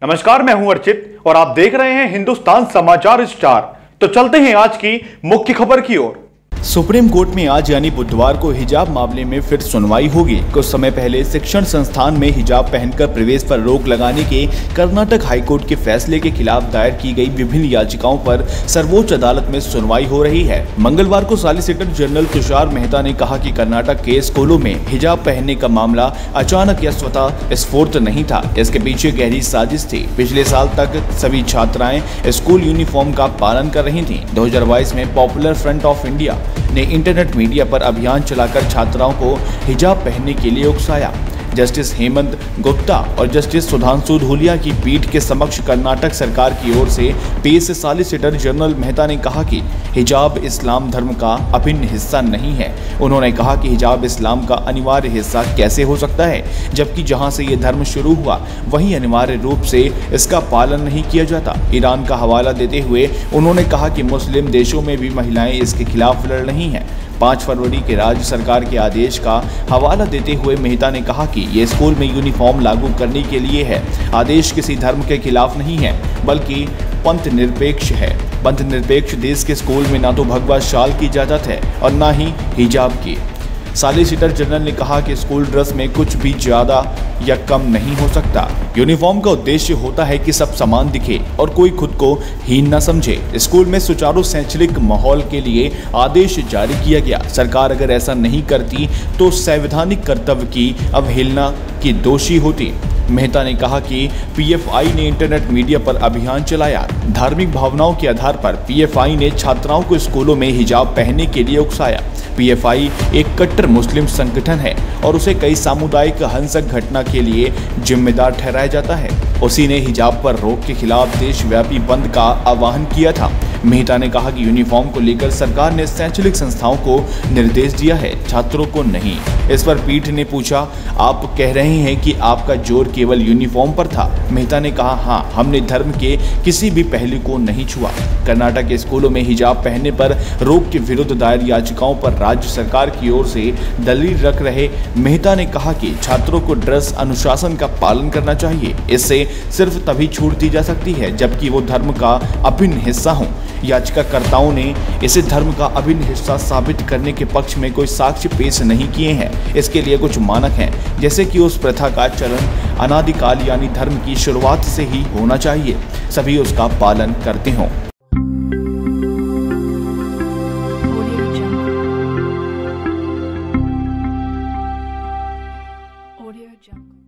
नमस्कार, मैं हूं अर्चित और आप देख रहे हैं हिंदुस्तान समाचार स्टार। तो चलते हैं आज की मुख्य खबर की ओर। सुप्रीम कोर्ट में आज यानी बुधवार को हिजाब मामले में फिर सुनवाई होगी। कुछ समय पहले शिक्षण संस्थान में हिजाब पहनकर प्रवेश पर रोक लगाने के कर्नाटक हाईकोर्ट के फैसले के खिलाफ दायर की गई विभिन्न याचिकाओं पर सर्वोच्च अदालत में सुनवाई हो रही है। मंगलवार को सॉलिसिटर जनरल तुषार मेहता ने कहा कि कर्नाटक के स्कूलों में हिजाब पहनने का मामला अचानक या स्वतः स्फूर्त नहीं था, इसके पीछे गहरी साजिश थी। पिछले साल तक सभी छात्राएं स्कूल यूनिफॉर्म का पालन कर रही थी। 2022 में पॉपुलर फ्रंट ऑफ इंडिया ने इंटरनेट मीडिया पर अभियान चलाकर छात्राओं को हिजाब पहनने के लिए उकसाया। जस्टिस हेमंत गुप्ता और जस्टिस सुधांशु धूलिया की पीठ के समक्ष कर्नाटक सरकार की ओर से पेश सॉलिसिटर जनरल मेहता ने कहा कि हिजाब इस्लाम धर्म का अभिन्न हिस्सा नहीं है। उन्होंने कहा कि हिजाब इस्लाम का अनिवार्य हिस्सा कैसे हो सकता है, जबकि जहां से ये धर्म शुरू हुआ वहीं अनिवार्य रूप से इसका पालन नहीं किया जाता। ईरान का हवाला देते हुए उन्होंने कहा कि मुस्लिम देशों में भी महिलाएं इसके खिलाफ लड़ रही हैं। 5 फरवरी के राज्य सरकार के आदेश का हवाला देते हुए मेहता ने कहा कि ये स्कूल में यूनिफॉर्म लागू करने के लिए है। आदेश किसी धर्म के खिलाफ नहीं है, बल्कि पंथ निरपेक्ष है। पंथ निरपेक्ष देश के स्कूल में ना तो भगवा शाल की इजाजत है और ना ही हिजाब की। सॉलिसिटर जनरल ने कहा कि स्कूल ड्रेस में कुछ भी ज्यादा या कम नहीं हो सकता। यूनिफॉर्म का उद्देश्य होता है कि सब समान दिखे और कोई खुद को हीन न समझे। स्कूल में सुचारू शैक्षणिक माहौल के लिए आदेश जारी किया गया। सरकार अगर ऐसा नहीं करती तो संवैधानिक कर्तव्य की अवहेलना की दोषी होती। मेहता ने कहा कि पीएफआई ने इंटरनेट मीडिया पर अभियान चलाया। धार्मिक भावनाओं के आधार पर पीएफआई ने छात्राओं को स्कूलों में हिजाब पहनने के लिए उकसाया। पीएफआई एक कट्टर मुस्लिम संगठन है और उसे कई सामुदायिक हिंसक घटना के लिए जिम्मेदार ठहराया जाता है। उसी ने हिजाब पर रोक के खिलाफ देशव्यापी बंद का आह्वान किया था। मेहता ने कहा कि यूनिफॉर्म को लेकर सरकार ने शैक्षणिक संस्थाओं को निर्देश दिया है, छात्रों को नहीं। इस पर पीठ ने पूछा, आप कह रहे हैं कि आपका जोर केवल यूनिफॉर्म पर था? मेहता ने कहा, हाँ, हमने धर्म के किसी भी पहलू को नहीं छुआ। कर्नाटक के स्कूलों में हिजाब पहनने पर रोक के विरुद्ध दायर याचिकाओं पर राज्य सरकार की ओर से दलील रख रहे मेहता ने कहा कि छात्रों को ड्रेस अनुशासन का पालन करना चाहिए। इससे सिर्फ तभी छूट दी जा सकती है जबकि वो धर्म का अभिन्न हिस्सा हो। याचिकाकर्ताओं ने इसे धर्म का अभिन्न हिस्सा साबित करने के पक्ष में कोई साक्ष्य पेश नहीं किए हैं। इसके लिए कुछ मानक हैं, जैसे कि उस प्रथा का चलन अनादिकाल यानी धर्म की शुरुआत से ही होना चाहिए, सभी उसका पालन करते हों। Audio Jungle.